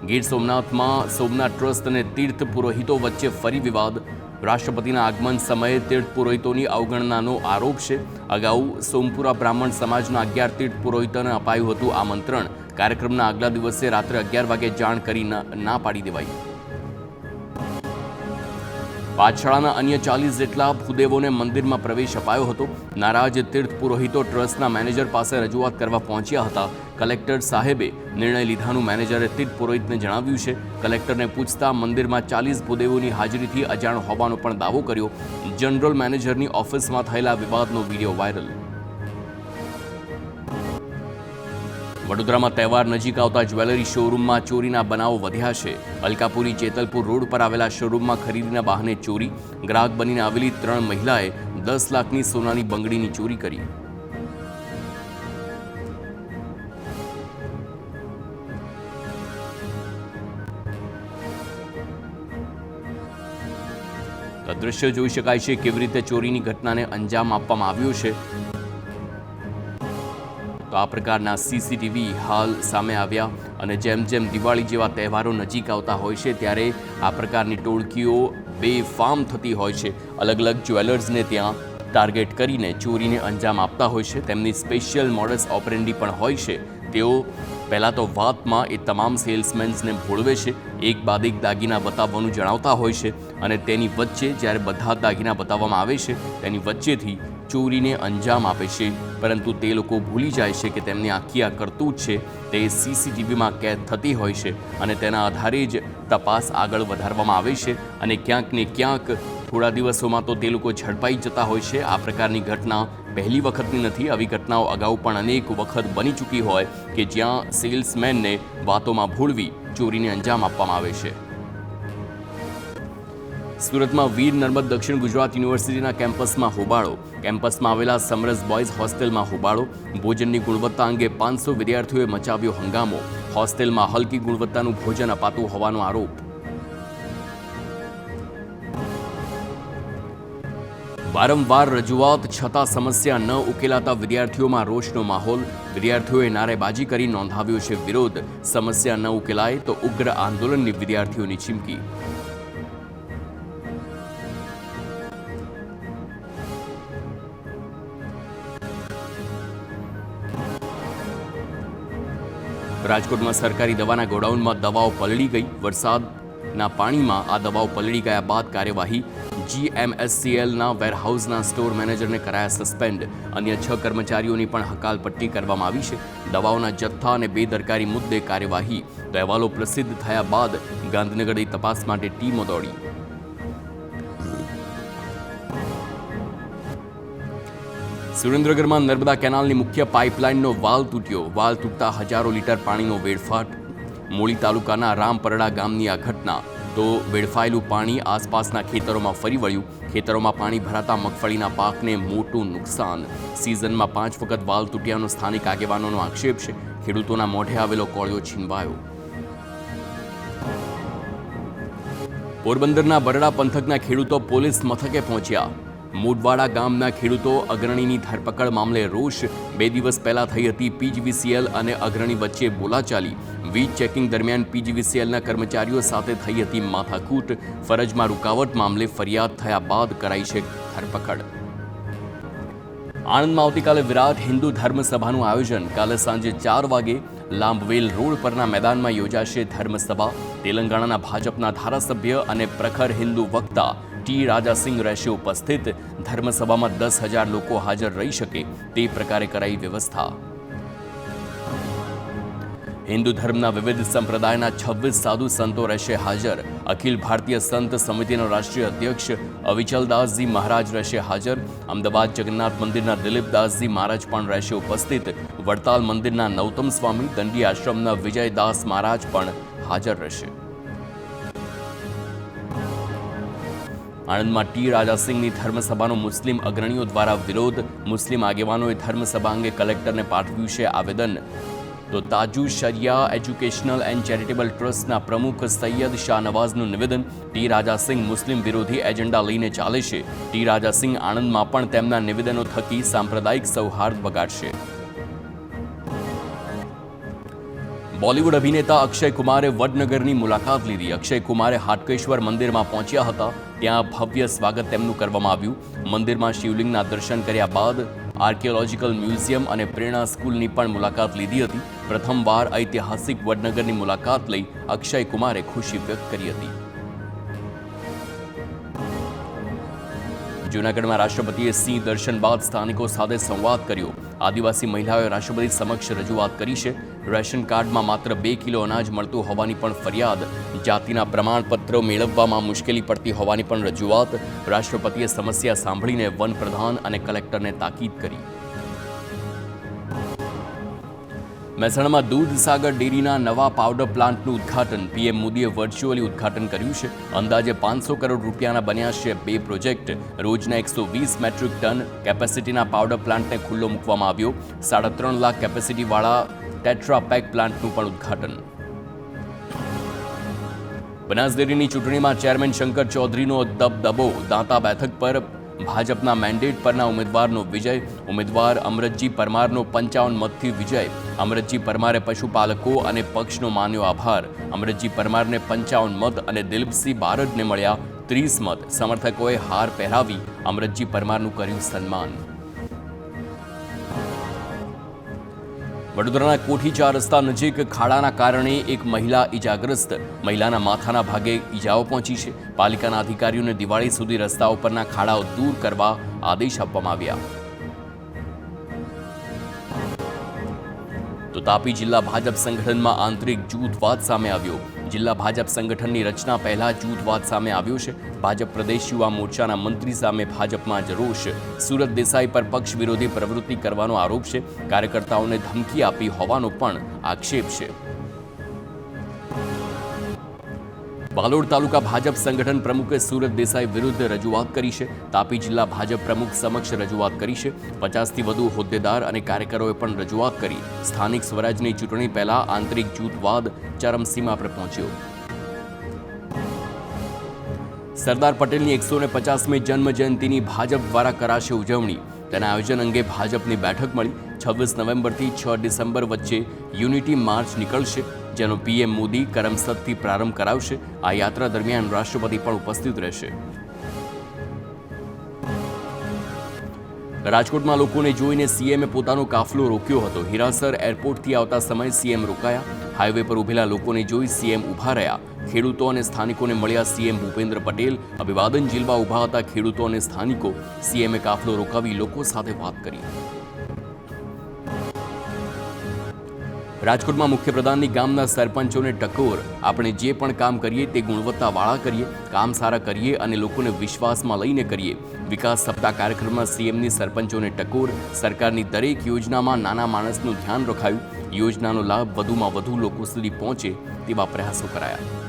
ગીર સોમનાથમાં સોમનાથ ટ્રસ્ટ અને તીર્થ પુરોહિતો વચ્ચે ફરી વિવાદ. રાષ્ટ્રપતિના આગમન સમયે તીર્થ પુરોહિતોની અવગણનાનો આરોપ છે. અગાઉ સોમપુરા બ્રાહ્મણ સમાજના 11 તીર્થ પુરોહિતોને અપાયું હતું આમંત્રણ. કાર્યક્રમના આગલા દિવસે રાત્રે 11 વાગે જાણ કરી ના પાડી દેવાઈ. પાઠશાળાના અન્ય 40 જેટલા ભૂદેવોને મંદિરમાં પ્રવેશ અપાયો હતો. નારાજ તીર્થ પુરોહિતો ટ્રસ્ટના મેનેજર પાસે રજૂઆત કરવા પહોંચ્યા હતા. કલેક્ટર સાહેબે નિર્ણય લીધાનું મેનેજરે તીર્થ પુરોહિતને જણાવ્યું છે. કલેક્ટરને પૂછતા મંદિરમાં 40 ભૂદેવોની હાજરીથી અજાણ હોવાનો પણ દાવો કર્યો. જનરલ મેનેજરની ઓફિસમાં થયેલા વિવાદનો વિડીયો વાયરલ. વડોદરામાં તહેવાર નજીક આવતા જ્વેલરી શોરૂમમાં ચોરીના બનાવો વધ્યા છે. અલકાપુરી જેતલપુર રોડ પર આવેલા શોરૂમમાં ખરીદીના બહાને ચોરી. ગ્રાહક બનીને આવેલી 3 મહિલાએ 10 લાખની સોનાની બંગડીની ચોરી કરી. દ્રશ્ય જોઈ શકાય છે કેવી રીતે ચોરીની ઘટનાને અંજામ આપવામાં આવ્યો છે. તો આ પ્રકારના સીસીટીવી હાલ સામે આવ્યા અને જેમ જેમ દિવાળી જેવા તહેવારો નજીક આવતા હોય છે ત્યારે આ પ્રકારની ટોળકીઓ બેફામ થતી હોય છે. અલગ અલગ જ્વેલર્સને ત્યાં ટાર્ગેટ કરીને ચોરીને અંજામ આપતા હોય છે. તેમની સ્પેશિયલ મોડસ ઓપરેન્ડી પણ હોય છે. તેઓ પહેલાં તો વાતમાં એ તમામ સેલ્સમેન્સને ભોળવે છે, એક બાદ એક દાગીના બતાવવાનું જણાવતા હોય છે અને તેની વચ્ચે જ્યારે બધા દાગીના બતાવવામાં આવે છે તેની વચ્ચેથી ચોરીને અંજામ આપે છે. પરંતુ તે લોકો ભૂલી જાય છે કે તેમની આખી આ કરતૂત છે તે સીસીટીવીમાં કેદ થતી હોય છે અને તેના આધારે જ તપાસ આગળ વધારવામાં આવે છે અને ક્યાંક ને ક્યાંક થોડા દિવસોમાં તો તે લોકો ઝડપાઈ જતા હોય છે. આ પ્રકારની ઘટના પહેલી વખતની નથી. આવી ઘટનાઓ અગાઉ પણ અનેક વખત બની ચૂકી હોય કે જ્યાં સેલ્સમેનને વાતોમાં ભૂલવી ચોરીને અંજામ આપવામાં આવે છે. સુરતમાં વીર નર્મદ દક્ષિણ ગુજરાત યુનિવર્સિટીના કેમ્પસમાં હોબાળો. કેમ્પસમાં આવેલા સમરસ બોયઝ હોસ્ટેલમાં હોબાળો. ભોજનની ગુણવત્તા અંગે 500 વિદ્યાર્થીઓએ મચાવ્યો હંગામો. હોસ્ટેલમાં હલકી ગુણવત્તાનું ભોજન અપાતું હોવાનો આરોપ. વારંવાર રજૂઆત છતાં સમસ્યા ન ઉકેલાતા વિદ્યાર્થીઓમાં રોષનો માહોલ. વિદ્યાર્થીઓએ નારેબાજી કરી નોંધાવ્યો છે વિરોધ. સમસ્યા ન ઉકેલાય તો ઉગ્ર આંદોલનની વિદ્યાર્થીઓની ચીમકી. રાજકોટમાં સરકારી દવાના ગોડાઉનમાં દવાઓ પલળી ગઈ. વરસાદના પાણીમાં આ દવાઓ પલળી ગયા બાદ કાર્યવાહી. GMSCLના વેરહાઉસના સ્ટોર મેનેજરને કરાયા સસ્પેન્ડ. અન્ય 6 કર્મચારીઓની પણ હકાલપટ્ટી કરવામાં આવી છે. દવાઓના જથ્થા અને બેદરકારી મુદ્દે કાર્યવાહી. તો અહેવાલો પ્રસિદ્ધ થયા બાદ ગાંધીનગરની તપાસ માટે ટીમો દોડી. સુરેન્દ્રનગરમાં નર્મદા કેનાલની મુખ્ય પાઇપલાઇનનો વાલ તૂટ્યો. વાલ તૂટતા હજારો લીટર પાણીનો વેડફાટ. મૂળી તાલુકાના રામપરડા ગામની આ ઘટના. તો વેડફાયેલું પાણી આસપાસના ખેતરોમાં ફરી વળ્યું. ખેતરોમાં પાણી ભરાતા મગફળીના પાકને મોટું નુકસાન. સિઝનમાં 5 વખત વાલ તૂટ્યાનો સ્થાનિક આગેવાનોનો આક્ષેપ છે. ખેડૂતોના મોઢે આવેલો કોળિયો છીનવાયો. પોરબંદરના બરડા પંથકના ખેડૂતો પોલીસ મથકે પહોંચ્યા. મૂડવાડા ગામના ખેડૂતો અગ્રણીની ધરપકડ મામલે રોષ. 2 દિવસ પહેલા થઈ હતી PGVCL અને અગ્રણી વચ્ચે બોલાચાલી. વીજ ચેકિંગ દરમિયાન PGVCLના કર્મચારીઓ સાથે થઈ હતી માથાકૂટ. ફરજમાં રૂકાવટ મામલે ફરિયાદ થયા બાદ કરાઈ છે ધરપકડ. આણંદમાં આવતીકાલે વિરાટ હિન્દુ ધર્મસભાનું આયોજન. કાલે સાંજે 4 વાગે લાંબવેલ રોડ પરના મેદાનમાં યોજાશે ધર્મસભા. તેલંગાણાના ભાજપના ધારાસભ્ય અને પ્રખર હિન્દુ વક્તા ટી રાજાસિંહ રહેશે ઉપસ્થિત. ધર્મસભામાં 10,000 લોકો હાજર રહી શકે તે પ્રકારે કરાઈ વ્યવસ્થા. હિન્દુ ધર્મના વિવિધ સંપ્રદાયના 26 સાધુ સંતો રહેશે હાજર. અખિલ ભારતીય સંત સમિતિના રાષ્ટ્રીય અધ્યક્ષ અવિચલદાસજી મહારાજ રહેશે હાજર. અમદાવાદ જગન્નાથ મંદિરના દિલીપદાસજી મહારાજ પણ રહેશે ઉપસ્થિત. વડતાલ મંદિરના નૌતમ સ્વામી, દંડી આશ્રમના વિજયદાસ મહારાજ પણ હાજર રહેશે. આણંદમાં ટી રાજાસિંહની ધર્મસભાનો મુસ્લિમ અગ્રણીઓ દ્વારા વિરોધ. મુસ્લિમ આગેવાનોએ ધર્મસભા અંગે કલેક્ટરને પાઠવ્યું છે આવેદન. તો તાજુ શરિયા એજ્યુકેશનલ એન્ડ ચેરિટેબલ ટ્રસ્ટના પ્રમુખ સૈયદ શાહનવાઝનું નિવેદન. ટી રાજાસિંહ મુસ્લિમ વિરોધી એજન્ડા લઈને ચાલે છે. ટી રાજાસિંહ આણંદમાં પણ તેમના નિવેદનો થકી સાંપ્રદાયિક સૌહાર્દ બગાડશે. બોલિવૂડ અભિનેતા અક્ષય કુમારે વડનગરની મુલાકાત લીધી. અક્ષય કુમારે હાટકેશ્વર મંદિરમાં પહોંચ્યા હતા. ત્યાં ભવ્ય સ્વાગત તેમનું કરવામાં આવ્યું. મંદિરમાં શિવલિંગના દર્શન કર્યા બાદ આર્કિયોલોજીકલ મ્યુઝિયમ અને પ્રેરણા સ્કૂલની પણ મુલાકાત લીધી હતી. પ્રથમવાર ઐતિહાસિક વડનગરની મુલાકાત લઈ અક્ષય કુમારે ખુશી વ્યક્ત કરી હતી. જૂનાગઢમાં રાષ્ટ્રપતિએ સિંહ દર્શન બાદ સ્થાનિકો સાથે સંવાદ કર્યો. આદિવાસી મહિલાઓએ રાષ્ટ્રપતિ સમક્ષ રજૂઆત કરી છે. રેશન કાર્ડમાં માત્ર 2 કિલો અનાજ મળતું હોવાની પણ ફરિયાદ, જાતિના પ્રમાણપત્રો મેળવવામાં મુશ્કેલી પડતી હોવાની પણ રજૂઆત. રાષ્ટ્રપતિએ સમસ્યા સાંભળીને વન પ્રધાન અને કલેક્ટરને તાકીદ કરી. મહેસાણામાં દૂધસાગર ડેરીના નવા પાવડર પ્લાન્ટનું ઉદ્ઘાટન પીએમ મોદીએ વર્ચ્યુઅલી ઉદ્ઘાટન કર્યું છે. અંદાજે 500 કરોડ રૂપિયાના બન્યા છે 2 પ્રોજેક્ટ. રોજના 120 મેટ્રિક ટન કેપેસિટીના પાવડર પ્લાન્ટને ખુલ્લો મૂકવામાં આવ્યો. 3.5 લાખ કેપેસિટીવાળા ટેટ્રા પેક પ્લાન્ટનું પણ ઉદ્ઘાટન. બનાસ ડેરીની ચૂંટણીમાં ચેરમેન શંકર ચૌધરીનો દબદબો. દાંતા બેઠક પર ભાજપના મેન્ડેટ પરના ઉમેદવારનો વિજય. ઉમેદવાર અમરતજી પરમારનો 55 મતથી વિજય. અમરતજી પરમારે પશુપાલકો અને પક્ષનો માન્યો આભાર. અમરતજી પરમારને 55 મત અને દિલીપસિંહ બારડને મળ્યા 30 મત. સમર્થકોએ હાર પહેરાવી અમરતજી પરમારનું કર્યું સન્માન. વડોદરાના કોઠી 4 રસ્તા નજીક ખાડાના કારણે એક મહિલા ઈજાગ્રસ્ત. મહિલાના માથાના ભાગે ઈજાઓ પહોંચી છે. પાલિકાના અધિકારીઓને દિવાળી સુધી રસ્તા ઉપરના ખાડાઓ દૂર કરવા આદેશ આપવામાં આવ્યા. તો તાપી જિલ્લા ભાજપ સંગઠનમાં આંતરિક જૂથવાદ સામે આવ્યો. જિલ્લા ભાજપ સંગઠનની રચના પહેલા જૂથવાદ સામે આવ્યો છે. ભાજપ પ્રદેશ યુવા મોરચાના મંત્રી સામે ભાજપમાં જ રોષ. સુરત દેસાઈ પર પક્ષ વિરોધી પ્રવૃત્તિ કરવાનો આરોપ છે. કાર્યકર્તાઓને ધમકી આપી હોવાનો પણ આક્ષેપ છે. બાલોડ તાલુકા ભાજપ સંગઠન પ્રમુખે સુરત દેસાઈ વિરુદ્ધ રજૂઆત કરી છે. તાપી જિલ્લા ભાજપ પ્રમુખ સમક્ષ રજૂઆત કરી છે. 50થી વધુ હોદ્દેદાર અને કાર્યકરોએ પણ રજૂઆત કરી. સ્થાનિક સ્વરાજની ચૂંટણી પહેલા આંતરિક જૂથવાદ ચરમસીમા પર પહોંચ્યો. સરદાર પટેલની 150મી જન્મ જયંતિની ભાજપ દ્વારા કરાશે ઉજવણી. તેના આયોજન અંગે ભાજપની બેઠક મળી. 26 નવેમ્બરથી 6 ડિસેમ્બર વચ્ચે યુનિટી માર્ચ નીકળશે, જેનો પીએમ મોદી કરમસદથી પ્રારંભ કરાવશે. આ યાત્રા દરમિયાન રાષ્ટ્રપતિ પણ ઉપસ્થિત રહેશે. રાજકોટમાં લોકોને જોઈને સીએમએ પોતાનો કાફલો રોક્યો હતો. હીરાસર એરપોર્ટથી આવતા સમયે સીએમ રોકાયા. હાઈવે પર ઉભેલા લોકોને જોઈ સીએમ ઊભા રહ્યા. ખેડૂતો અને સ્થાનિકોને મળ્યા સીએમ ભૂપેન્દ્ર પટેલ. અભિવાદન ઝીલવા ઊભા હતા ખેડૂતો અને સ્થાનિકો. સીએમએ કાફલો રોકાવી લોકો સાથે વાત કરી. રાજકોટમાં મુખ્યપ્રધાનની ગામના સરપંચોને ટકોર. આપણે જે પણ કામ કરીએ તે ગુણવત્તાવાળા કરીએ, કામ સારા કરીએ અને લોકોને વિશ્વાસમાં લઈને કરીએ. વિકાસ સપ્તાહ કાર્યક્રમમાં સીએમની સરપંચોને ટકોર. સરકારની દરેક યોજનામાં નાના માણસનું ધ્યાન રખાયું. યોજનાનો લાભ વધુમાં વધુ લોકો સુધી પહોંચે તેવા પ્રયાસો કરાયા.